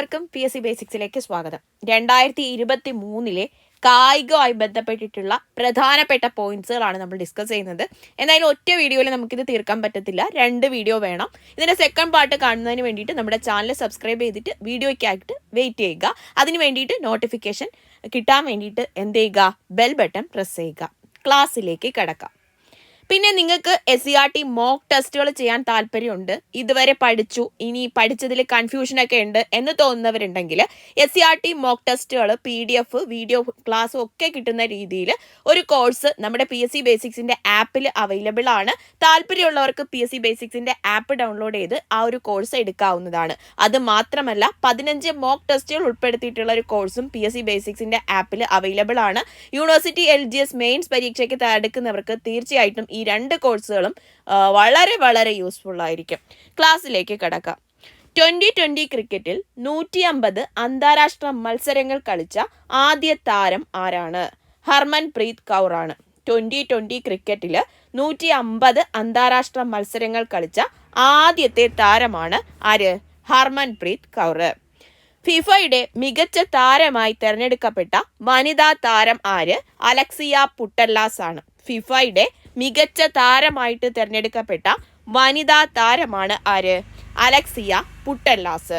എല്ലാവർക്കും PSC ബേസിക്സിലേക്ക് സ്വാഗതം. 2023 കായികവുമായി ബന്ധപ്പെട്ടിട്ടുള്ള പ്രധാനപ്പെട്ട പോയിന്റ്സുകളാണ് നമ്മൾ ഡിസ്കസ് ചെയ്യുന്നത്. എന്തായാലും ഒറ്റ വീഡിയോയിൽ നമുക്കിത് തീർക്കാൻ പറ്റത്തില്ല, 2 വീഡിയോ വേണം. ഇതിൻ്റെ സെക്കൻഡ് പാർട്ട് കാണുന്നതിന് വേണ്ടിയിട്ട് നമ്മുടെ ചാനൽ സബ്സ്ക്രൈബ് ചെയ്തിട്ട് വീഡിയോയ്ക്കായിട്ട് വെയിറ്റ് ചെയ്യുക. അതിന് വേണ്ടിയിട്ട് നോട്ടിഫിക്കേഷൻ കിട്ടാൻ വേണ്ടിയിട്ട് എന്ത് ചെയ്യുക, ബെൽ ബട്ടൺ പ്രസ് ചെയ്യുക. ക്ലാസ്സിലേക്ക് കിടക്കാം. പിന്നെ നിങ്ങൾക്ക് SCERT മോക്ക് ടെസ്റ്റുകൾ ചെയ്യാൻ താല്പര്യമുണ്ട്, ഇതുവരെ പഠിച്ചു, ഇനി പഠിച്ചതിൽ കൺഫ്യൂഷനൊക്കെ ഉണ്ട് എന്ന് തോന്നുന്നവരുണ്ടെങ്കിൽ SCERT മോക്ക് ടെസ്റ്റുകൾ PDF വീഡിയോ ക്ലാസ്സും ഒക്കെ കിട്ടുന്ന രീതിയിൽ ഒരു കോഴ്സ് നമ്മുടെ PSC ബേസിക്സിൻ്റെ ആപ്പിൽ അവൈലബിൾ ആണ്. താല്പര്യമുള്ളവർക്ക് PSC ബേസിക്സിൻ്റെ ആപ്പ് ഡൗൺലോഡ് ചെയ്ത് ആ ഒരു കോഴ്സ് എടുക്കാവുന്നതാണ്. അത് മാത്രമല്ല 15 മോക്ക് ടെസ്റ്റുകൾ ഉൾപ്പെടുത്തിയിട്ടുള്ള ഒരു കോഴ്സും PSC ബേസിക്സിൻ്റെ ആപ്പിൽ അവൈലബിൾ ആണ്. യൂണിവേഴ്സിറ്റി LGS മെയിൻസ് പരീക്ഷയ്ക്ക് തയ്യാറെടുക്കുന്നവർക്ക് തീർച്ചയായിട്ടും ഈ 2 കോഴ്സുകളും വളരെ യൂസ്ഫുൾ ആയിരിക്കും. ക്ലാസ്സിലേക്ക് കടക്കാം. 2020 ക്രിക്കറ്റിൽ 150 അന്താരാഷ്ട്ര മത്സരങ്ങൾ കളിച്ച ആദ്യ താരം ആരാണ്? ഹർമൻപ്രീത് കൗർ ആണ്. 2020 ക്രിക്കറ്റിൽ 150 അന്താരാഷ്ട്ര മത്സരങ്ങൾ കളിച്ച ആദ്യത്തെ താരമാണ് ആര്? ഹർമൻപ്രീത് കൗർ. ഫിഫയുടെ മികച്ച താരമായി തിരഞ്ഞെടുക്കപ്പെട്ട വനിതാ താരം ആര്? അലക്സിയ പുട്ടല്ലാസ് ആണ്. ഫിഫയുടെ മികച്ച താരമായിട്ട് തിരഞ്ഞെടുക്കപ്പെട്ട വനിതാ താരമാണ് ആര്? അലക്സിയ പുട്ടല്ലാസ്.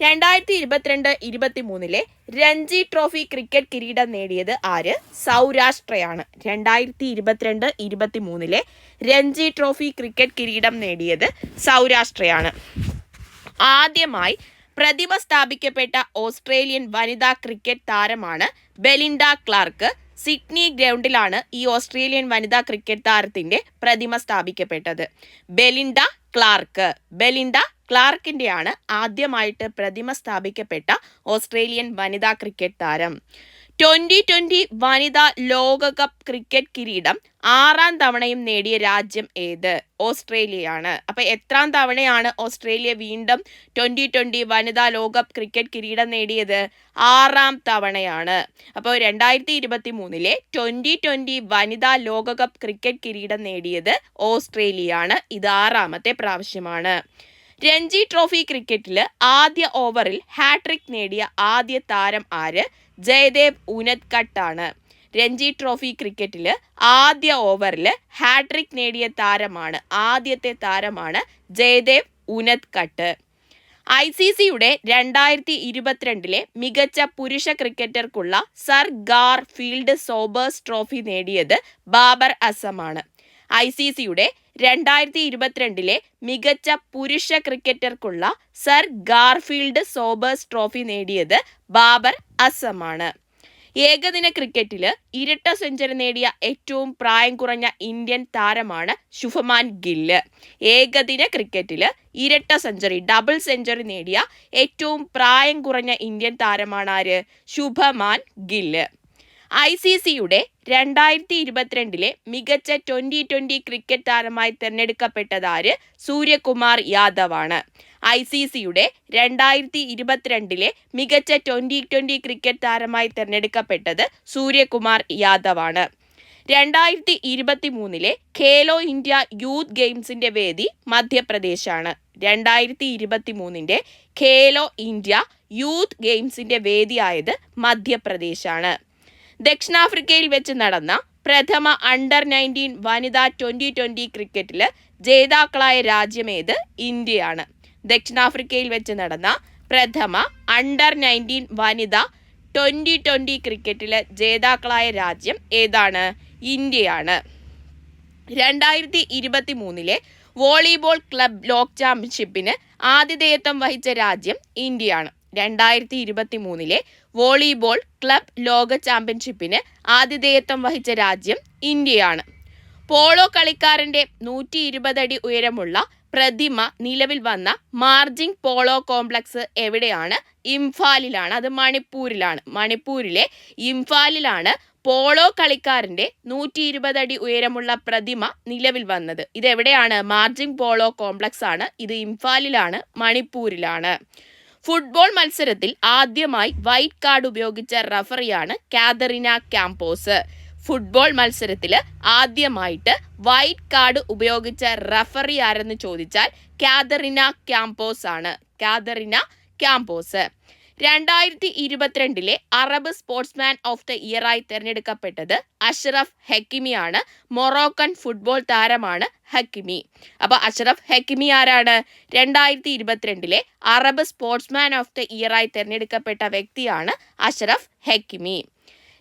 2022-23 രഞ്ജി ട്രോഫി ക്രിക്കറ്റ് കിരീടം നേടിയത് ആര്? സൗരാഷ്ട്രയാണ്. 2022-23 രഞ്ജി ട്രോഫി ക്രിക്കറ്റ് കിരീടം നേടിയത് സൗരാഷ്ട്രയാണ്. ആദ്യമായി പ്രതിമ സ്ഥാപിക്കപ്പെട്ട ഓസ്ട്രേലിയൻ വനിതാ ക്രിക്കറ്റ് താരമാണ് ബെലിൻഡ ക്ലാർക്ക്. സിഡ്നി ഗ്രൗണ്ടിലാണ് ഈ ഓസ്ട്രേലിയൻ വനിതാ ക്രിക്കറ്റ് താരത്തിന്റെ പ്രതിമ സ്ഥാപിക്കപ്പെട്ടത്. ബെലിൻഡ ക്ലാർക്കിന്റെയാണ് ആദ്യമായിട്ട് പ്രതിമ സ്ഥാപിക്കപ്പെട്ട ഓസ്ട്രേലിയൻ വനിതാ ക്രിക്കറ്റ് താരം. 2020 വനിതാ ലോകകപ്പ് ക്രിക്കറ്റ് കിരീടം 6ാം തവണയും നേടിയ രാജ്യം ഏത്? ഓസ്ട്രേലിയയാണ്. അപ്പോൾ എത്രാം തവണയാണ് ഓസ്ട്രേലിയ വീണ്ടും 2020 വനിതാ ലോകകപ്പ് ക്രിക്കറ്റ് കിരീടം നേടിയത്? 6ാം തവണയാണ്. അപ്പോൾ 2023 2020 വനിതാ ലോകകപ്പ് ക്രിക്കറ്റ് കിരീടം നേടിയത് ഓസ്ട്രേലിയയാണ്. ഇത് 6ാമത്തെ പ്രാവശ്യമാണ്. രഞ്ജി ട്രോഫി ക്രിക്കറ്റിൽ ആദ്യ ഓവറിൽ ഹാട്രിക് നേടിയ ആദ്യ താരം ആര്? ജയദേവ് ഉനദ്കട്ട് ആണ്. രഞ്ജി ട്രോഫി ക്രിക്കറ്റിൽ ആദ്യ ഓവറിൽ ഹാട്രിക് നേടിയ ആദ്യത്തെ താരമാണ് ജയദേവ് ഉനദ്കട്ട്. ICCയുടെ 2022 മികച്ച പുരുഷ ക്രിക്കറ്റർക്കുള്ള സർ ഗാർ ഫീൽഡ് സോബേഴ്സ് ട്രോഫി നേടിയത് ബാബർ അസമാണ്. ICCയുടെ 2022 മികച്ച പുരുഷ ക്രിക്കറ്റർക്കുള്ള സർ ഗാർഫീൽഡ് സോബേഴ്സ് ട്രോഫി നേടിയത് ബാബർ അസമാണ്. ഏകദിന ക്രിക്കറ്റിൽ ഇരട്ട സെഞ്ചുറി നേടിയ ഏറ്റവും പ്രായം കുറഞ്ഞ ഇന്ത്യൻ താരമാണ് ശുഭമാൻ ഗില്ല്. ഏകദിന ക്രിക്കറ്റിൽ ഇരട്ട സെഞ്ചുറി, ഡബിൾ സെഞ്ചുറി നേടിയ ഏറ്റവും പ്രായം കുറഞ്ഞ ഇന്ത്യൻ താരമാണ് ആര്? ശുഭമാൻ ഗില്ല്. ICCയുടെ 2022 മികച്ച 2020 ക്രിക്കറ്റ് താരമായി തിരഞ്ഞെടുക്കപ്പെട്ടത് ആര്? സൂര്യകുമാർ യാദവ് ആണ്. ICCയുടെ 2022 മികച്ച 2020 ക്രിക്കറ്റ് താരമായി തിരഞ്ഞെടുക്കപ്പെട്ടത് സൂര്യകുമാർ യാദവ് ആണ്. 2023 ഖേലോ ഇന്ത്യ യൂത്ത് ഗെയിംസിന്റെ വേദി മധ്യപ്രദേശാണ്. 2023 ഖേലോ ഇന്ത്യ യൂത്ത് ഗെയിംസിന്റെ വേദിയായത് മധ്യപ്രദേശാണ്. ദക്ഷിണാഫ്രിക്കയിൽ വെച്ച് നടന്ന പ്രഥമ അണ്ടർ 19 വനിതാ 2020 ക്രിക്കറ്റിൽ ജേതാക്കളായ രാജ്യമേത്? ഇന്ത്യയാണ്. ദക്ഷിണാഫ്രിക്കയിൽ വെച്ച് നടന്ന പ്രഥമ അണ്ടർ 19 വനിതാ 2020 ക്രിക്കറ്റിൽ ജേതാക്കളായ രാജ്യം ഏതാണ്? ഇന്ത്യയാണ്. 2023 വോളിബോൾ ക്ലബ് ലോക ചാമ്പ്യൻഷിപ്പിന് ആതിഥേയത്വം വഹിച്ച രാജ്യം ഇന്ത്യയാണ്. 2023 വോളിബോൾ ക്ലബ് ലോക ചാമ്പ്യൻഷിപ്പിന് ആതിഥേയത്വം വഹിച്ച രാജ്യം ഇന്ത്യയാണ്. പോളോ കളിക്കാരൻ്റെ 120 അടി ഉയരമുള്ള പ്രതിമ നിലവിൽ വന്ന മാർജിംഗ് പോളോ കോംപ്ലക്സ് എവിടെയാണ്? ഇംഫാലിലാണ്. അത് മണിപ്പൂരിലെ ഇംഫാലിലാണ് പോളോ കളിക്കാരൻ്റെ 120 അടി ഉയരമുള്ള പ്രതിമ നിലവിൽ വന്നത്. ഇതെവിടെയാണ്? മാർജിംഗ് പോളോ കോംപ്ലക്സ് ആണ്. ഇത് ഇംഫാലിലാണ്, മണിപ്പൂരിലാണ്. ഫുട്ബോൾ മത്സരത്തിൽ ആദ്യമായി വൈറ്റ് കാർഡ് ഉപയോഗിച്ച റഫറിയാണ് കാതറിന കാമ്പോസ്. ഫുട്ബോൾ മത്സരത്തിൽ ആദ്യമായിട്ട് വൈറ്റ് കാർഡ് ഉപയോഗിച്ച റഫറി ആരെന്ന് ചോദിച്ചാൽ കാതറിന കാമ്പോസ് ആണ്. Catarina campos. 2022 Arab sportsman of the ഇയറായി തിരഞ്ഞെടുക്കപ്പെട്ടത് അഷ്റഫ് ഹക്കിമിയാണ്. മൊറോക്കൻ ഫുട്ബോൾ താരമാണ് ഹക്കിമി. അപ്പൊ അഷ്റഫ് ഹക്കിമി ആരാണ്? 2022 അറബ് സ്പോർട്സ്മാൻ ഓഫ് ദ ഇയറായി തിരഞ്ഞെടുക്കപ്പെട്ട വ്യക്തിയാണ് അഷ്റഫ് ഹക്കിമി.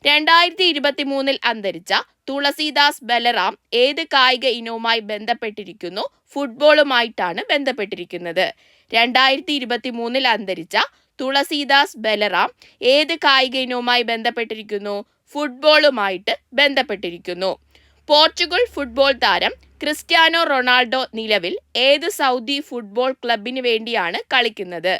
2023 അന്തരിച്ച തുളസീദാസ് ബലറാം ഏത് കായിക ഇനവുമായി ബന്ധപ്പെട്ടിരിക്കുന്നു? ഫുട്ബോളുമായിട്ടാണ് ബന്ധപ്പെട്ടിരിക്കുന്നത്. 2023 അന്തരിച്ച തുളസീദാസ് ബലറാം ഏത് കായിക ഇനവുമായി ബന്ധപ്പെട്ടിരിക്കുന്നു? ഫുട്ബോളുമായിട്ട് ബന്ധപ്പെട്ടിരിക്കുന്നു. പോർച്ചുഗൽ ഫുട്ബോൾ താരം ക്രിസ്ത്യാനോ റൊണാൾഡോ നിലവിൽ ഏത് സൗദി ഫുട്ബോൾ ക്ലബിന് വേണ്ടിയാണ് കളിക്കുന്നത്?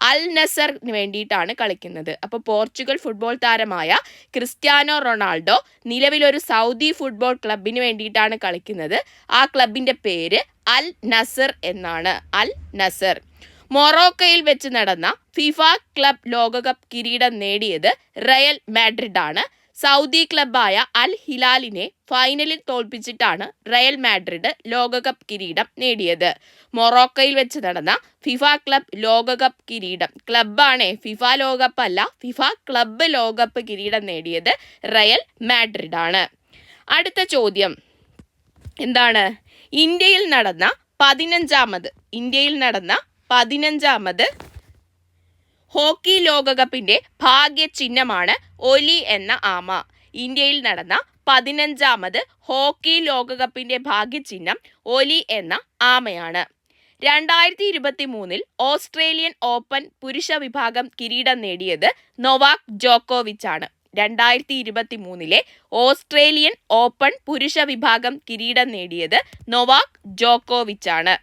അൽ നസറിന് വേണ്ടിയിട്ടാണ് കളിക്കുന്നത്. അപ്പോൾ പോർച്ചുഗൽ ഫുട്ബോൾ താരമായ ക്രിസ്ത്യാനോ റൊണാൾഡോ നിലവിൽ ഒരു സൗദി ഫുട്ബോൾ ക്ലബിന് വേണ്ടിയിട്ടാണ് കളിക്കുന്നത്. ആ ക്ലബിന്റെ പേര് അൽ നസർ എന്നാണ്. അൽ നസർ. മൊറോക്കയിൽ വെച്ച് നടന്ന ഫിഫ ക്ലബ് ലോകകപ്പ് കിരീടം നേടിയത് റയൽ മാഡ്രിഡ് ആണ്. സൗദി ക്ലബായ അൽ ഹിലാലിനെ ഫൈനലിൽ തോൽപ്പിച്ചിട്ടാണ് റയൽ മാഡ്രിഡ് ലോകകപ്പ് കിരീടം നേടിയത്. മൊറോക്കയിൽ വെച്ച് നടന്ന ഫിഫ ക്ലബ് ലോകകപ്പ് കിരീടം, ക്ലബ്ബാണ്, ഫിഫ ലോകകപ്പ് അല്ല, ഫിഫ ക്ലബ്ബ് ലോകകപ്പ് കിരീടം നേടിയത് റയൽ മാഡ്രിഡ് ആണ്. അടുത്ത ചോദ്യം എന്താണ്? ഇന്ത്യയിൽ നടന്ന 15ാമത് ഹോക്കി ലോകകപ്പിന്റെ ഭാഗ്യ ചിഹ്നമാണ് ഒലി എന്ന ആമ. ഇന്ത്യയിൽ നടന്ന 15ാമത് ഹോക്കി ലോകകപ്പിന്റെ ഭാഗ്യചിഹ്നം ഒലി എന്ന ആമയാണ്. 2023 ഓസ്ട്രേലിയൻ ഓപ്പൺ പുരുഷ വിഭാഗം കിരീടം നേടിയത് നൊവാക് ജോക്കോവിച്ച് ആണ്. 2023 ഓസ്ട്രേലിയൻ ഓപ്പൺ പുരുഷ വിഭാഗം കിരീടം നേടിയത് നൊവാക് ജോക്കോവിച്ച് ആണ്.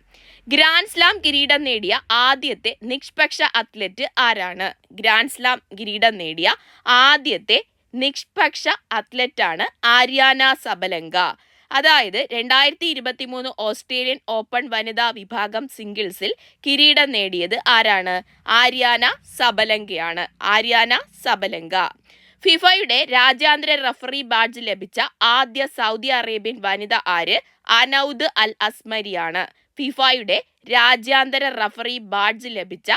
ഗ്രാൻഡ് സ്ലാം കിരീടം നേടിയ ആദ്യത്തെ നിഷ്പക്ഷ അത്ലറ്റ് ആരാണ്? ഗ്രാൻഡ് സ്ലാം കിരീടം നേടിയ ആദ്യത്തെ നിഷ്പക്ഷ അത്ലറ്റാണ് ആര്യാന സബലങ്ക. അതായത് 2023 ഓസ്ട്രേലിയൻ ഓപ്പൺ വനിതാ വിഭാഗം സിംഗിൾസിൽ കിരീടം നേടിയത് ആരാണ്? ആര്യാന സബലങ്കയാണ്. Aryna Sabalenka. ഫിഫയുടെ രാജ്യാന്തര റഫറി ബാഡ്ജ് ലഭിച്ച ആദ്യ സൗദി അറേബ്യൻ വനിത ആര്? അനൗദ് അൽ അസ്മരിയാണ്. ഫിഫയുടെ രാജ്യാന്തര റഫറി ബാഡ്ജ് ലഭിച്ച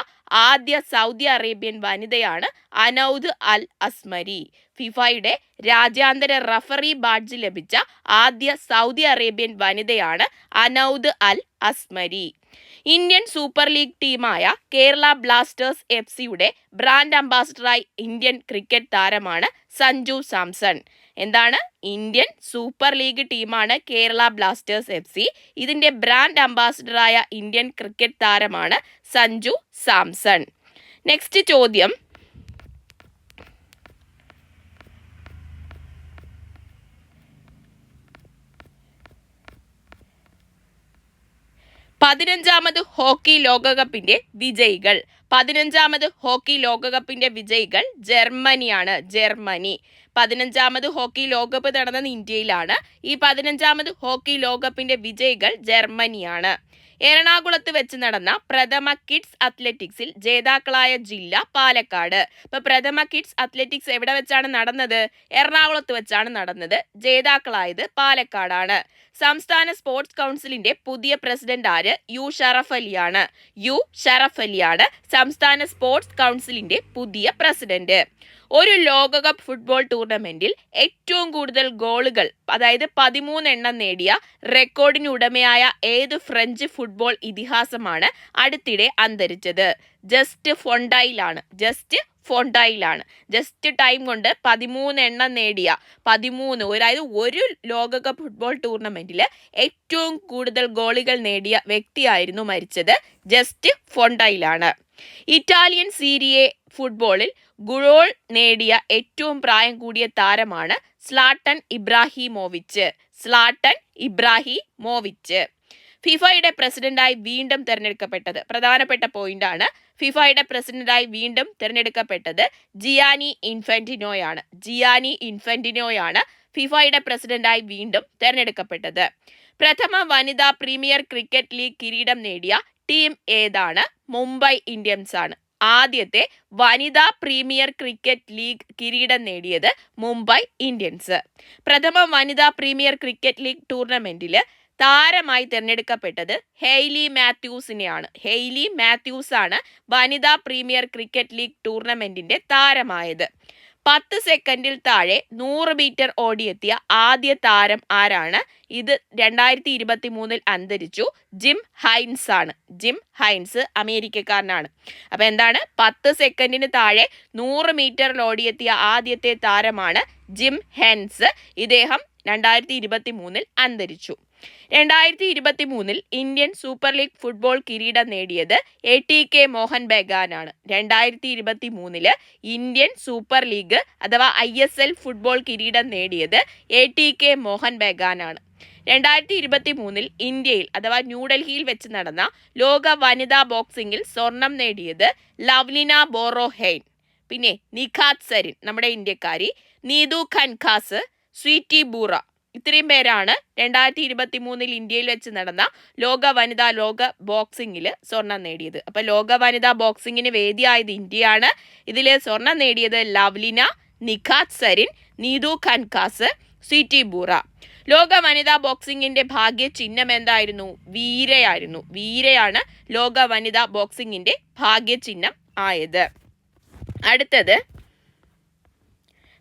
ആദ്യ സൗദി അറേബ്യൻ വനിതയാണ് അനൗദ് അൽ അസ്മരി. ഫിഫയുടെ രാജ്യാന്തര റഫറി ബാഡ്ജ് ലഭിച്ച ആദ്യ സൗദി അറേബ്യൻ വനിതയാണ് Anoud Al Asmari. Indian Super League ടീമായ കേരള ബ്ലാസ്റ്റേഴ്സ് FC-യുടെ ബ്രാൻഡ് അംബാസിഡറായി ഇന്ത്യൻ ക്രിക്കറ്റ് താരമാണ് സഞ്ജു സാംസൺ. എന്താണ്? ഇന്ത്യൻ സൂപ്പർ ലീഗ് ടീമാണ് കേരള ബ്ലാസ്റ്റേഴ്സ് FC. ഇതിന്റെ ബ്രാൻഡ് അംബാസിഡറായ ഇന്ത്യൻ ക്രിക്കറ്റ് താരമാണ് സഞ്ജു സാംസൺ. നെക്സ്റ്റ് ചോദ്യം, പതിനഞ്ചാമത് ഹോക്കി ലോകകപ്പിന്റെ വിജയികൾ. 15ാമത് ഹോക്കി ലോകകപ്പിന്റെ വിജയികൾ ജർമ്മനിയാണ്. ജർമ്മനി. 15ാമത് ഹോക്കി ലോകകപ്പ് നടന്നത് ഇന്ത്യയിലാണ്. ഈ 15ാമത് ഹോക്കി ലോകകപ്പിന്റെ വിജയികൾ ജർമ്മനിയാണ്. എറണാകുളത്ത് വെച്ച് നടന്ന പ്രഥമ കിഡ്സ് അത്ലറ്റിക്സിൽ ജേതാക്കളായ ജില്ല പാലക്കാട്. ഇപ്പൊ പ്രഥമ കിഡ്സ് അത്ലറ്റിക്സ് എവിടെ വെച്ചാണ് നടന്നത്? എറണാകുളത്ത് വെച്ചാണ് നടന്നത്. ജേതാക്കളായത് പാലക്കാടാണ്. സംസ്ഥാന സ്പോർട്സ് കൗൺസിലിന്റെ പുതിയ പ്രസിഡന്റ് ആര്? യു ഷറഫ് അലിയാണ് സംസ്ഥാന സ്പോർട്സ് കൗൺസിലിന്റെ പുതിയ പ്രസിഡന്റ്. ഒരു ലോകകപ്പ് ഫുട്ബോൾ ടൂർണമെന്റിൽ ഏറ്റവും കൂടുതൽ ഗോളുകൾ, അതായത് 13 എണ്ണം നേടിയ റെക്കോർഡിന് ഉടമയായ ഏത് ഫ്രഞ്ച് ഫുട്ബോൾ ഇതിഹാസമാണ് അടുത്തിടെ അന്തരിച്ചത്? ജസ്റ്റ് ഫോണ്ടായിലാണ്. ജസ്റ്റ് ടൈം കൊണ്ട് 13 എണ്ണം നേടിയ, 13, അതായത് ഒരു ലോകകപ്പ് ഫുട്ബോൾ ടൂർണമെന്റിൽ ഏറ്റവും കൂടുതൽ ഗോളുകൾ നേടിയ വ്യക്തിയായിരുന്നു മരിച്ചത്. ജസ്റ്റ് ഫോണ്ടായിലാണ്. ഇറ്റാലിയൻ സീരിയെ ഫുട്ബോളിൽ ഗോൾ നേടിയ ഏറ്റവും പ്രായം കൂടിയ താരമാണ് സ്ലാട്ടൻ ഇബ്രാഹിമോവിച്ച്. ഫിഫയുടെ പ്രസിഡന്റായി വീണ്ടും തെരഞ്ഞെടുക്കപ്പെട്ടത്, പ്രധാനപ്പെട്ട പോയിന്റാണ്, ഫിഫയുടെ പ്രസിഡന്റായി വീണ്ടും തെരഞ്ഞെടുക്കപ്പെട്ടത് ജിയാനി ഇൻഫന്റിനോയാണ് ഫിഫയുടെ പ്രസിഡന്റായി വീണ്ടും തെരഞ്ഞെടുക്കപ്പെട്ടത്. പ്രഥമ വനിതാ പ്രീമിയർ ക്രിക്കറ്റ് ലീഗ് കിരീടം നേടിയ ടീം ഏതാണ്? മുംബൈ ഇന്ത്യൻസ് ആണ്. ആദ്യത്തെ വനിതാ പ്രീമിയർ ക്രിക്കറ്റ് ലീഗ് കിരീടം നേടിയത് മുംബൈ ഇന്ത്യൻസ്. പ്രഥമ വനിതാ പ്രീമിയർ ക്രിക്കറ്റ് ലീഗ് ടൂർണമെന്റിൽ താരമായി തിരഞ്ഞെടുക്കപ്പെട്ടത് ഹെയ്ലി മാത്യൂസിനെയാണ്. ഹെയ്ലി മാത്യൂസ് ആണ് വനിതാ പ്രീമിയർ ക്രിക്കറ്റ് ലീഗ് ടൂർണമെന്റിന്റെ താരമായത്. 10 സെക്കൻഡിൽ താഴെ 100 മീറ്റർ ഓടിയെത്തിയ ആദ്യ താരം ആരാണ്? ഇത് 2023 അന്തരിച്ചു. ജിം ഹൈൻസ് ആണ്. ജിം ഹൈൻസ് അമേരിക്കക്കാരനാണ്. അപ്പൊ എന്താണ്? 10 സെക്കൻഡിന് താഴെ 100 മീറ്ററിൽ ഓടിയെത്തിയ ആദ്യത്തെ താരമാണ് ജിം ഹൈൻസ്. ഇദ്ദേഹം 2023 അന്തരിച്ചു. 2023 ഇന്ത്യൻ സൂപ്പർ ലീഗ് ഫുട്ബോൾ കിരീടം നേടിയത് ATK മോഹൻ ബഗാനാണ്. 2023 ഇന്ത്യൻ സൂപ്പർ ലീഗ് അഥവാ ISL ഫുട്ബോൾ കിരീടം നേടിയത് ATK മോഹൻ ബഗാനാണ്. 2023 ഇന്ത്യയിൽ അഥവാ ന്യൂഡൽഹിയിൽ വെച്ച് നടന്ന ലോക വനിതാ ബോക്സിംഗിൽ സ്വർണം നേടിയത് ലവ്ലിന ബോറോഹെയ്ൻ, പിന്നെ നിഖാത് സരിൻ നമ്മുടെ ഇന്ത്യക്കാരി, നീതു ഖൻഖാസ്, സ്വീറ്റി ബൂറ, ഇത്രയും പേരാണ് 2023 ഇന്ത്യയിൽ വെച്ച് നടന്ന ലോക ബോക്സിംഗിൽ സ്വർണം നേടിയത്. അപ്പൊ ലോക വനിതാ ബോക്സിംഗിന് വേദിയായത് ഇന്ത്യയാണ്. ഇതിൽ സ്വർണം നേടിയത് ലവ്ലിന, നിഖാത് സരിൻ, നീതു ഖൻഖാസ്, സ്വീറ്റി ബൂറ. ലോക വനിതാ ബോക്സിംഗിന്റെ ഭാഗ്യ ചിഹ്നം എന്തായിരുന്നു? വീരയായിരുന്നു. വീരയാണ് ലോക വനിതാ ബോക്സിംഗിന്റെ ഭാഗ്യ ചിഹ്നം ആയത്. അടുത്തത്,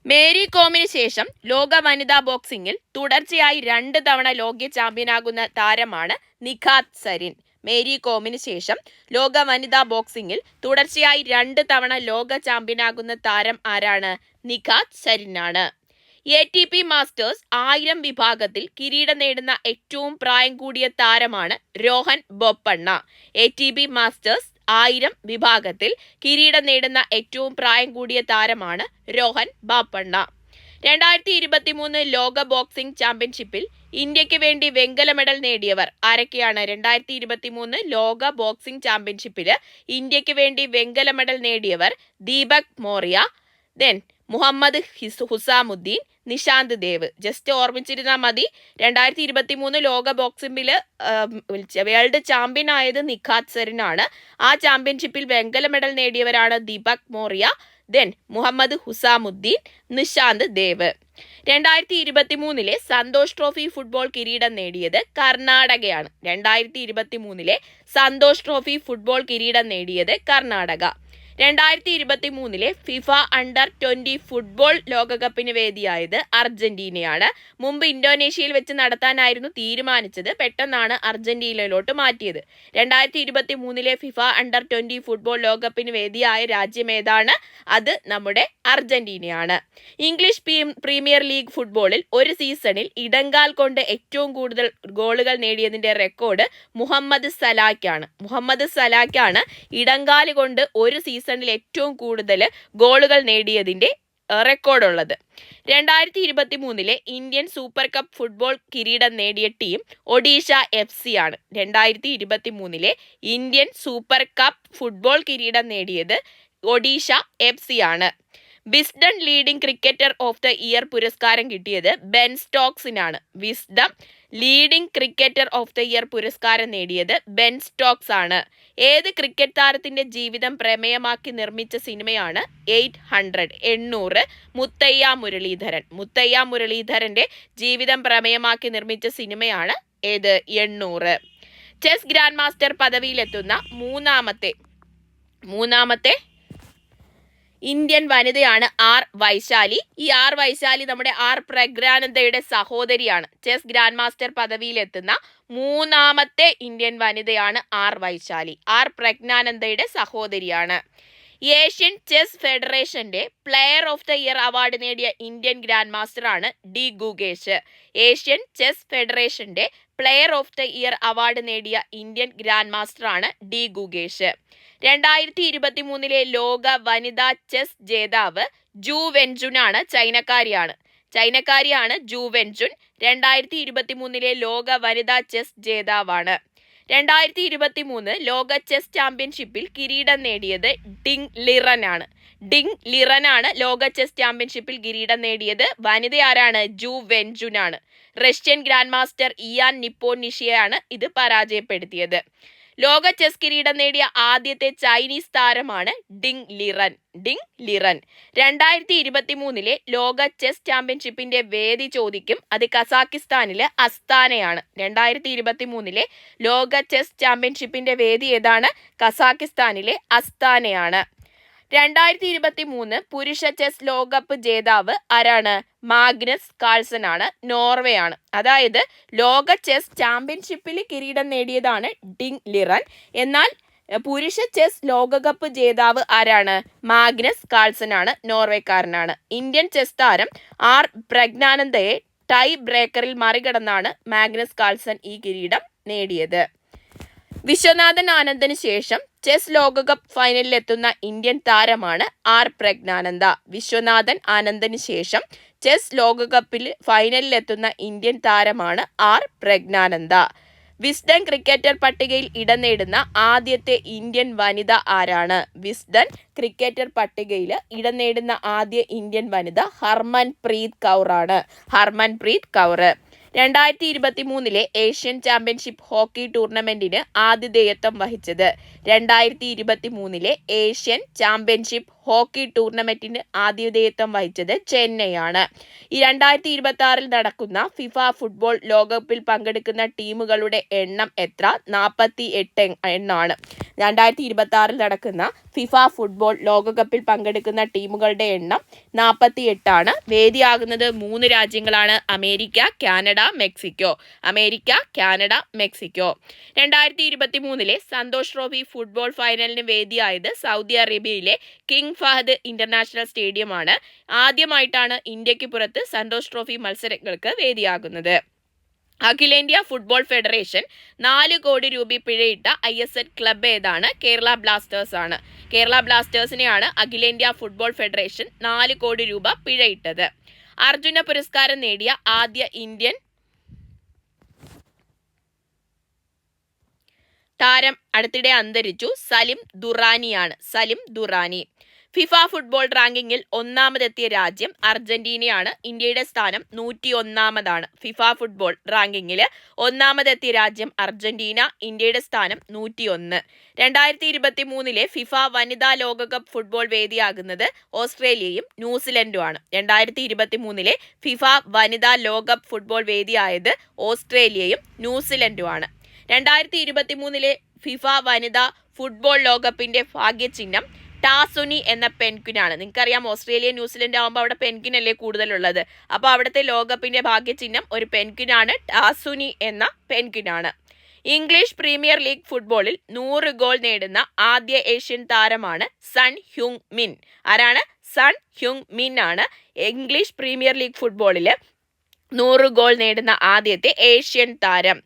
മേരി കോമിന് ശേഷം ലോക വനിതാ ബോക്സിംഗിൽ തുടർച്ചയായി 2 തവണ ലോക ചാമ്പ്യനാകുന്ന താരമാണ് നിഖാത് സരിൻ. മേരി കോമിന് ശേഷം ലോക വനിതാ ബോക്സിംഗിൽ തുടർച്ചയായി 2 തവണ ലോക ചാമ്പ്യനാകുന്ന താരം ആരാണ്? നിഖാത് സരിനാണ്. ATP മാസ്റ്റേഴ്സ് 1000 വിഭാഗത്തിൽ കിരീടം നേടുന്ന ഏറ്റവും പ്രായം കൂടിയ താരമാണ് രോഹൻ ബൊപ്പണ്ണ. ATP മാസ്റ്റേഴ്സ് 1000 വിഭാഗത്തിൽ കിരീടം നേടുന്ന ഏറ്റവും പ്രായം കൂടിയ താരമാണ് രോഹൻ ബൊപ്പണ്ണ. 2023 ലോക ബോക്സിംഗ് ചാമ്പ്യൻഷിപ്പിൽ ഇന്ത്യക്ക് വേണ്ടി വെങ്കല മെഡൽ നേടിയവർ ആരൊക്കെയാണ്? 2023 ലോക ബോക്സിംഗ് ചാമ്പ്യൻഷിപ്പിൽ ഇന്ത്യക്ക് വേണ്ടി വെങ്കല മെഡൽ നേടിയവർ ദീപക് മോറിയ, മുഹമ്മദ് ഹുസാമുദ്ദീൻ, നിഷാന്ത് ദേവ്. ജസ്റ്റ് ഓർമ്മിച്ചിരുന്നാൽ മതി. 2023 ലോക ബോക്സിംഗിൽ വേൾഡ് ചാമ്പ്യൻ ആയത് നിഖാത് സരിനാണ്. ആ ചാമ്പ്യൻഷിപ്പിൽ വെങ്കല മെഡൽ നേടിയവരാണ് ദീപക് മോറിയ, മുഹമ്മദ് ഹുസാമുദ്ദീൻ, നിഷാന്ത് ദേവ്. 2023 സന്തോഷ് ട്രോഫി ഫുട്ബോൾ കിരീടം നേടിയത് കർണാടകയാണ്. 2023 സന്തോഷ് ട്രോഫി ഫുട്ബോൾ കിരീടം നേടിയത് കർണാടക. 2023 ഫിഫ അണ്ടർ 20 ഫുട്ബോൾ ലോകകപ്പിന് വേദിയായത് അർജന്റീനയാണ്. മുമ്പ് ഇന്തോനേഷ്യയിൽ വെച്ച് നടത്താനായിരുന്നു തീരുമാനിച്ചത്. പെട്ടെന്നാണ് അർജന്റീനയിലോട്ട് മാറ്റിയത്. 2023 ഫിഫ അണ്ടർ 20 ഫുട്ബോൾ ലോകകപ്പിന് വേദിയായ രാജ്യം ഏതാണ്? അത് നമ്മുടെ അർജന്റീനയാണ്. ഇംഗ്ലീഷ് പ്രീമിയർ ലീഗ് ഫുട്ബോളിൽ ഒരു സീസണിൽ ഇടങ്കാൽ കൊണ്ട് ഏറ്റവും കൂടുതൽ ഗോളുകൾ നേടിയതിന്റെ റെക്കോർഡ് മുഹമ്മദ് സലാഖാണ്. മുഹമ്മദ് സലാഖാണ് ഇടങ്കാല് കൊണ്ട് ഒരു സീസണിൽ ഏറ്റവും കൂടുതൽ ഗോളുകൾ നേടിയതിന്റെ റെക്കോർഡുള്ളത്. 2023 ഇന്ത്യൻ സൂപ്പർ കപ്പ് ഫുട്ബോൾ കിരീടം നേടിയ ടീം ഒഡീഷ FC ആണ്. 2023 ഇന്ത്യൻ സൂപ്പർ കപ്പ് ഫുട്ബോൾ കിരീടം നേടിയത് ഒഡീഷ FC ആണ്. Wisden leading cricketer of the year പുരസ്കാരം കിട്ടിയത് ബെൻ സ്റ്റോക്സിനാണ്. Wisden leading cricketer of the year പുരസ്കാരം നേടിയത് ബെൻ സ്റ്റോക്സ് ആണ്. ഏത് ക്രിക്കറ്റ് താരത്തിന്റെ ജീവിതം പ്രമേയമാക്കി നിർമ്മിച്ച സിനിമയാണ് 800? മുത്തയ്യ മുരളീധരൻ. മുത്തയ്യ മുരളീധരന്റെ ജീവിതം പ്രമേയമാക്കി നിർമ്മിച്ച സിനിമയാണ് ഏത്? 800. ചെസ് ഗ്രാൻഡ് മാസ്റ്റർ പദവിയിലെത്തുന്ന മൂന്നാമത്തെ ഇന്ത്യൻ വനിതയാണ് R വൈശാലി. ഈ R വൈശാലി നമ്മുടെ R പ്രജ്ഞാനന്ദയുടെ സഹോദരിയാണ്. ചെസ് ഗ്രാൻഡ് മാസ്റ്റർ പദവിയിലെത്തുന്ന 3ാമത്തെ ഇന്ത്യൻ വനിതയാണ് R വൈശാലി. R പ്രജ്ഞാനന്ദയുടെ സഹോദരിയാണ്. ഏഷ്യൻ ചെസ് ഫെഡറേഷന്റെ player of the year award നേടിയ ഇന്ത്യൻ ഗ്രാൻഡ് മാസ്റ്ററാണ് D ഗുകേഷ്. ഏഷ്യൻ ചെസ് ഫെഡറേഷന്റെ player of the year award നേടിയ ഇന്ത്യൻ ഗ്രാൻഡ് മാസ്റ്ററാണ് D ഗുകേഷ്. 2023 ലോക വനിതാ ചെസ് ജേതാവ് ജു വെൻജുനാണ്. ചൈനക്കാരിയാണ് ജു വെൻജുൻ. 2023 ലോക വനിതാ ചെസ് ജേതാവാണ്. 2023 ലോക ചെസ് ചാമ്പ്യൻഷിപ്പിൽ കിരീടം നേടിയത് ഡിങ് ലിറനാണ് ലോക ചെസ് ചാമ്പ്യൻഷിപ്പിൽ കിരീടം നേടിയത്. വനിത ആരാണ്? ജു വെൻജുനാണ്. റഷ്യൻ ഗ്രാൻഡ് മാസ്റ്റർ ഇയാൻ നിപ്പോനിഷിയാണ് ഇത് പരാജയപ്പെടുത്തിയത്. ലോക ചെസ് കിരീടം നേടിയ ആദ്യത്തെ ചൈനീസ് താരമാണ് ഡിങ് ലിറൻ. 2023 ലോക ചെസ് ചാമ്പ്യൻഷിപ്പിന്റെ വേദി ചോദിക്കും. അത് കസാക്കിസ്ഥാനിലെ അസ്താനയാണ്. 2023 ലോക ചെസ് ചാമ്പ്യൻഷിപ്പിന്റെ വേദി ഏതാണ്? കസാക്കിസ്ഥാനിലെ അസ്താനയാണ്. 2023 പുരുഷ ചെസ് ലോകകപ്പ് ജേതാവ് ആരാണ്? മാഗ്നസ് കാൾസൺ ആണ്. നോർവേ ആണ്. അതായത് ലോക ചെസ് ചാമ്പ്യൻഷിപ്പിൽ കിരീടം നേടിയതാണ് ഡിങ് ലിറൻ. എന്നാൽ പുരുഷ ചെസ് ലോകകപ്പ് ജേതാവ് ആരാണ്? മാഗ്നസ് കാൾസൺ ആണ്. നോർവേക്കാരനാണ്. ഇന്ത്യൻ ചെസ് താരം ആർ പ്രജ്ഞാനന്ദയെ ടൈ ബ്രേക്കറിൽ മറികടന്നാണ് മാഗ്നസ് കാൾസൺ ഈ കിരീടം നേടിയത്. വിശ്വനാഥൻ ആനന്ദിന് ശേഷം ചെസ് ലോകകപ്പ് ഫൈനലിലെത്തുന്ന ഇന്ത്യൻ താരമാണ് ആർ പ്രജ്ഞാനന്ദ. വിശ്വനാഥൻ ആനന്ദിന് ശേഷം ചെസ് ലോകകപ്പിൽ ഫൈനലിലെത്തുന്ന ഇന്ത്യൻ താരമാണ് ആർ പ്രജ്ഞാനന്ദ. വിസ്ഡൻ ക്രിക്കറ്റർ പട്ടികയിൽ ഇടം നേടുന്ന ആദ്യത്തെ ഇന്ത്യൻ വനിത ആരാണ്? വിസ്ഡൻ ക്രിക്കറ്റർ പട്ടികയിൽ ഇടം നേടുന്ന ആദ്യ ഇന്ത്യൻ വനിത ഹർമൻപ്രീത് കൗർ ആണ്. Harmanpreet Kaur 2023 Asian championship hockey ടൂർണമെന്റിന് ആതിഥേയത്വം വഹിച്ചത്. 2023 ഏഷ്യൻ ചാമ്പ്യൻഷിപ്പ് ഹോക്കി ടൂർണമെന്റിന് ആതിഥേയത്വം വഹിച്ചത് ചെന്നൈയാണ്. ഈ 2026 നടക്കുന്ന ഫിഫ ഫുട്ബോൾ ലോകകപ്പിൽ പങ്കെടുക്കുന്ന ടീമുകളുടെ എണ്ണം എത്ര? 48 എണ്ണമാണ്. 2026 നടക്കുന്ന ഫിഫ ഫുട്ബോൾ ലോകകപ്പിൽ പങ്കെടുക്കുന്ന ടീമുകളുടെ എണ്ണം 48 ആണ്. വേദിയാകുന്നത് 3 രാജ്യങ്ങളാണ്: America, Canada, Mexico. America, Canada, Mexico. 2023 Santosh trophy football ഫൈനലിന് വേദിയായത് സൗദി അറേബ്യയിലെ കിങ് ഫഹദ് ഇന്റർനാഷണൽ സ്റ്റേഡിയമാണ്. ആദ്യമായിട്ടാണ് ഇന്ത്യക്ക് പുറത്ത് സന്തോഷ് ട്രോഫി മത്സരങ്ങൾക്ക് വേദിയാകുന്നത്. അഖിലേന്ത്യാ ഫുട്ബോൾ ഫെഡറേഷൻ 4 കോടി രൂപ പിഴയിട്ട ISL ക്ലബ്ബ് ഏതാണ്? കേരള ബ്ലാസ്റ്റേഴ്സ് ആണ്. കേരള ബ്ലാസ്റ്റേഴ്സിനെയാണ് അഖിലേന്ത്യാ ഫുട്ബോൾ ഫെഡറേഷൻ 4 കോടി രൂപ പിഴയിട്ടത്. അർജുന പുരസ്കാരം നേടിയ ആദ്യ ഇന്ത്യൻ താരം അടുത്തിടെ അന്തരിച്ചു. സലിം ദുറാനിയാണ്. സലിം ദുറാനി. ഫിഫ ഫുട്ബോൾ റാങ്കിങ്ങിൽ ഒന്നാമതെത്തിയ രാജ്യം അർജന്റീനയാണ്. ഇന്ത്യയുടെ സ്ഥാനം 101-ാമതാണ്. ഫിഫ ഫുട്ബോൾ റാങ്കിങ്ങിൽ ഒന്നാമതെത്തിയ രാജ്യം അർജന്റീന. ഇന്ത്യയുടെ സ്ഥാനം 101. 2023 ഫിഫ വനിതാ ലോകകപ്പ് ഫുട്ബോൾ വേദിയാകുന്നത് ഓസ്ട്രേലിയയും ന്യൂസിലൻഡുമാണ്. 2023 ഫിഫ വനിതാ ലോകകപ്പ് ഫുട്ബോൾ വേദിയായത് ഓസ്ട്രേലിയയും ന്യൂസിലൻഡുമാണ്. 2023 ഫിഫ വനിതാ ഫുട്ബോൾ ലോകകപ്പിന്റെ ഭാഗ്യചിഹ്നം ടാസുനി എന്ന പെൻക്വിനാണ്. നിങ്ങൾക്കറിയാം, ഓസ്ട്രേലിയ ന്യൂസിലൻഡ് ആകുമ്പോൾ അവിടെ പെൻക്വിനല്ലേ കൂടുതലുള്ളത്. അപ്പോൾ അവിടുത്തെ ലോകകപ്പിന്റെ ഭാഗ്യചിഹ്നം ഒരു പെൻക്വിനാണ്. ടാസുനി എന്ന പെൻക്വിനാണ്. ഇംഗ്ലീഷ് പ്രീമിയർ ലീഗ് ഫുട്ബോളിൽ 100 ഗോൾ നേടുന്ന ആദ്യ ഏഷ്യൻ താരമാണ് സൺ ഹ്യൂങ് മിൻ. ആരാണ്? സൺ ഹ്യൂങ് മിൻ ആണ് ഇംഗ്ലീഷ് പ്രീമിയർ ലീഗ് ഫുട്ബോളിൽ 100 ഗോൾ നേടുന്ന ആദ്യത്തെ ഏഷ്യൻ താരം.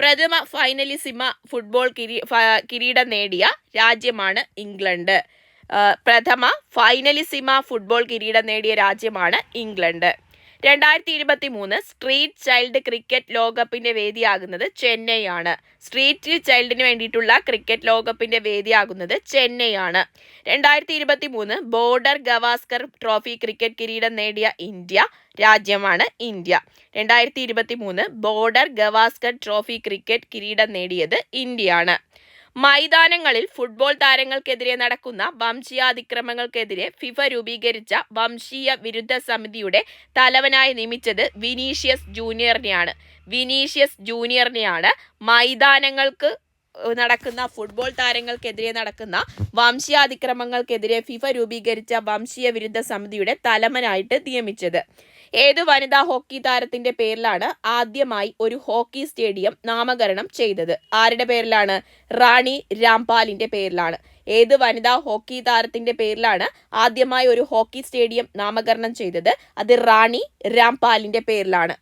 പ്രഥമ ഫൈനലിസിമ ഫുട്ബോൾ കിരീടം നേടിയ രാജ്യമാണ് ഇംഗ്ലണ്ട്. പ്രഥമ ഫൈനലിസിമ ഫുട്ബോൾ കിരീടം നേടിയ രാജ്യമാണ് ഇംഗ്ലണ്ട്. 2023 സ്ട്രീറ്റ് ചൈൽഡ് ക്രിക്കറ്റ് ലോകകപ്പിന്റെ വേദിയാകുന്നത് ചെന്നൈയാണ്. സ്ട്രീറ്റ് ചൈൽഡിന് വേണ്ടിയിട്ടുള്ള ക്രിക്കറ്റ് ലോകകപ്പിന്റെ വേദിയാകുന്നത് ചെന്നൈയാണ്. 2023 ബോർഡർ ഗവാസ്കർ ട്രോഫി ക്രിക്കറ്റ് കിരീടം നേടിയ ഇന്ത്യ രാജ്യമാണ് India. 2023 border Gavaskar trophy cricket കിരീടം നേടിയത് ഇന്ത്യയാണ്. മൈതാനങ്ങളിൽ ഫുട്ബോൾ താരങ്ങൾക്കെതിരെ നടക്കുന്ന വംശീയാതിക്രമങ്ങൾക്കെതിരെ ഫിഫ രൂപീകരിച്ച വംശീയ വിരുദ്ധ സമിതിയുടെ തലവനായി നിയമിച്ചത് വിനീഷ്യസ് ജൂനിയറിനെയാണ്. വിനീഷ്യസ് ജൂനിയറിനെയാണ് മൈതാനങ്ങൾക്ക് നടക്കുന്ന ഫുട്ബോൾ താരങ്ങൾക്കെതിരെ നടക്കുന്ന വംശീയാതിക്രമങ്ങൾക്കെതിരെ ഫിഫ രൂപീകരിച്ച വംശീയ വിരുദ്ധ സമിതിയുടെ തലവനായിട്ട് നിയമിച്ചത്. ഏത് വനിതാ ഹോക്കി താരത്തിന്റെ പേരിലാണ് ആദ്യമായി ഒരു ഹോക്കി സ്റ്റേഡിയം നാമകരണം ചെയ്തത്? ആരുടെ പേരിലാണ്? റാണി രാംപാലിന്റെ പേരിലാണ്. ഏത് വനിതാ ഹോക്കി താരത്തിന്റെ പേരിലാണ് ആദ്യമായി ഒരു ഹോക്കി സ്റ്റേഡിയം നാമകരണം ചെയ്തത്? അത് റാണി രാംപാലിന്റെ പേരിലാണ്.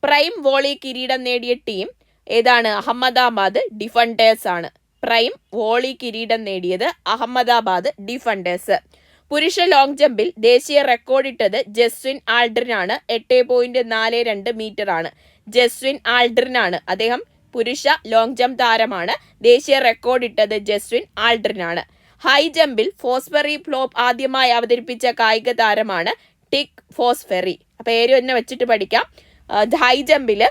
പ്രൈം വോളി കിരീടം നേടിയ ടീം ഏതാണ്? അഹമ്മദാബാദ് ഡിഫൻഡേഴ്സ് ആണ്. പ്രൈം വോളി കിരീടം നേടിയത് അഹമ്മദാബാദ് ഡിഫൻഡേഴ്സ്. പുരുഷ ലോങ് ജമ്പിൽ ദേശീയ റെക്കോർഡിട്ടത് ജസ്വിൻ ആൾഡ്രിനാണ്. 8.42 മീറ്റർ ആണ്. ജസ്വിൻ ആൾഡ്രിനാണ്. അദ്ദേഹം പുരുഷ ലോങ് ജമ്പ് താരമാണ്. ദേശീയ റെക്കോർഡിട്ടത് ജസ്വിൻ ആൾഡ്രിനാണ്. ഹൈ ജമ്പിൽ ഫോസ്ഫെറി ഫ്ലോപ്പ് ആദ്യമായി അവതരിപ്പിച്ച കായിക താരമാണ് ടിക് ഫോസ്ഫെറി. പേര് തന്നെ വെച്ചിട്ട് പഠിക്കാം. ഹൈ ജമ്പിൽ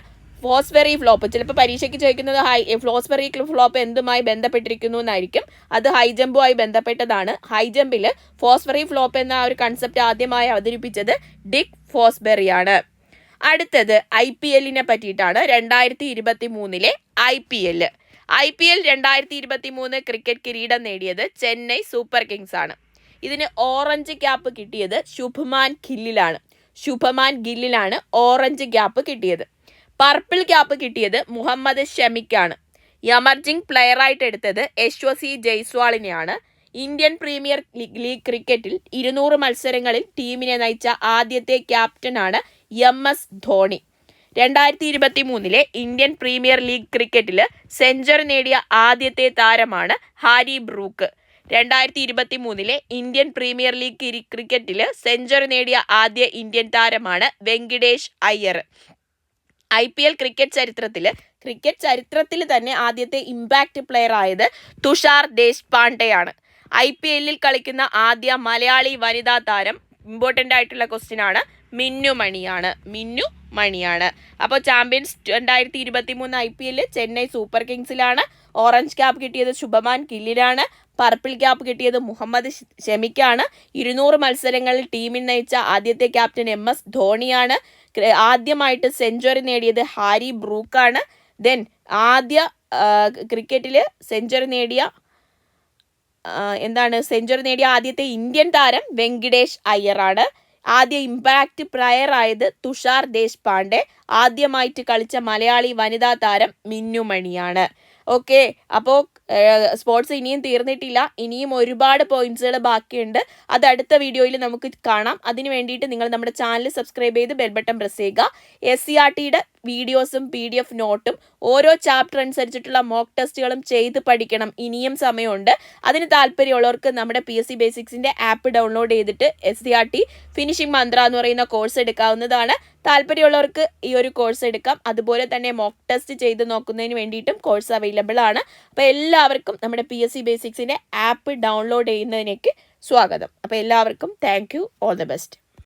ഫോസ്ഫെറി ഫ്ലോപ്പ്, ചിലപ്പോൾ പരീക്ഷയ്ക്ക് ചോദിക്കുന്നത് ഫ്ലോസ്ഫെറി ഫ്ലോപ്പ് എന്തുമായി ബന്ധപ്പെട്ടിരിക്കുന്നു എന്നായിരിക്കും. അത് ഹൈ ജമ്പുമായി ബന്ധപ്പെട്ടതാണ്. ഹൈ ജമ്പിൽ ഫോസ്ഫെറി ഫ്ലോപ്പ് എന്ന ഒരു കൺസെപ്റ്റ് ആദ്യമായി അവതരിപ്പിച്ചത് ഡിക് ഫോസ്ബെറിയാണ്. അടുത്തത് IPL പറ്റിയിട്ടാണ്. 2023 IPL 2023 ക്രിക്കറ്റ് കിരീടം നേടിയത് ചെന്നൈ സൂപ്പർ കിങ്സ് ആണ്. ഇതിന് ഓറഞ്ച് ക്യാപ്പ് കിട്ടിയത് ശുഭ്മാൻ ഗില്ലിലാണ് ഓറഞ്ച് ക്യാപ്പ് കിട്ടിയത്. പർപ്പിൾ ക്യാപ്പ് കിട്ടിയത് മുഹമ്മദ് ഷമിക്കാണ്. എമർജിംഗ് പ്ലെയറായിട്ട് എടുത്തത് യശ്വസി ജയ്സ്വാളിനെയാണ്. ഇന്ത്യൻ പ്രീമിയർ ലീഗ് ക്രിക്കറ്റിൽ 200 മത്സരങ്ങളിൽ ടീമിനെ നയിച്ച ആദ്യത്തെ ക്യാപ്റ്റനാണ് MS Dhoni. 2023 Indian premier league ക്രിക്കറ്റിൽ സെഞ്ചുറി നേടിയ ആദ്യത്തെ താരമാണ് Harry brook. 2023 Indian premier league ക്രിക്കറ്റിൽ സെഞ്ചുറി നേടിയ ആദ്യ ഇന്ത്യൻ താരമാണ് വെങ്കിടേഷ് അയ്യർ. IPL ക്രിക്കറ്റ് ചരിത്രത്തിൽ തന്നെ ആദ്യത്തെ ഇമ്പാക്റ്റ് പ്ലെയർ ആയത് തുഷാർ ദേശ്പാണ്ഡെയാണ്. IPL കളിക്കുന്ന ആദ്യ മലയാളി വനിതാ താരം, ഇമ്പോർട്ടൻ്റ് ആയിട്ടുള്ള ക്വസ്റ്റ്യൻ ആണ്, മിന്നു മണിയാണ്. അപ്പോൾ ചാമ്പ്യൻസ് 2023 IPL ചെന്നൈ സൂപ്പർ കിങ്സിലാണ്. ഓറഞ്ച് ക്യാപ്പ് കിട്ടിയത് ശുഭമാൻ ഗില്ലിനാണ്. പർപ്പിൾ ക്യാപ്പ് കിട്ടിയത് മുഹമ്മദ് ഷമിക്കാണ്. 200 മത്സരങ്ങളിൽ ടീമിൽ നയിച്ച ആദ്യത്തെ ക്യാപ്റ്റൻ MS ധോണിയാണ്. ആദ്യമായിട്ട് സെഞ്ചുറി നേടിയത് ഹാരി ബ്രൂക്കാണ്. ദെൻ ആദ്യ ക്രിക്കറ്റിൽ സെഞ്ചുറി നേടിയ ആദ്യത്തെ ഇന്ത്യൻ താരം വെങ്കിടേഷ് അയ്യറാണ്. ആദ്യ ഇമ്പാക്റ്റ് പ്ലെയർ ആയത് തുഷാർ ദേശ്പാണ്ഡെ. ആദ്യമായിട്ട് കളിച്ച മലയാളി വനിതാ താരം മിന്നു മണിയാണ്. ഓക്കെ, അപ്പോൾ സ്പോർട്സ് ഇനിയും തീർന്നിട്ടില്ല. ഇനിയും ഒരുപാട് പോയിന്റ്സുകൾ ബാക്കിയുണ്ട്. അത് അടുത്ത വീഡിയോയിൽ നമുക്ക് കാണാം. അതിന് വേണ്ടിയിട്ട് നിങ്ങൾ നമ്മുടെ ചാനൽ സബ്സ്ക്രൈബ് ചെയ്ത് ബെൽ ബട്ടൺ പ്രസ് ചെയ്യുക. SCRTയുടെ വീഡിയോസും PDF നോട്ടും ഓരോ ചാപ്റ്റർ അനുസരിച്ചിട്ടുള്ള മോക്ക് ടെസ്റ്റുകളും ചെയ്ത് പഠിക്കണം. ഇനിയും സമയമുണ്ട്. അതിന് താല്പര്യമുള്ളവർക്ക് നമ്മുടെ PSC ബേസിക്സിൻ്റെ ആപ്പ് ഡൗൺലോഡ് ചെയ്തിട്ട് SCRT ഫിനിഷിംഗ് മന്ത്ര എന്ന് പറയുന്ന കോഴ്സ് എടുക്കാവുന്നതാണ്. താല്പര്യമുള്ളവർക്ക് ഈ ഒരു കോഴ്സ് എടുക്കാം. അതുപോലെ തന്നെ മോക്ക് ടെസ്റ്റ് ചെയ്ത് നോക്കുന്നതിന് വേണ്ടിയിട്ടും കോഴ്സ് അവൈലബിൾ ആണ്. അപ്പോൾ എല്ലാവർക്കും നമ്മുടെ PSC ബേസിക്സിൻ്റെ ആപ്പ് ഡൗൺലോഡ് ചെയ്യുന്നതിലേക്ക് സ്വാഗതം. അപ്പോൾ എല്ലാവർക്കും thank you, all the best.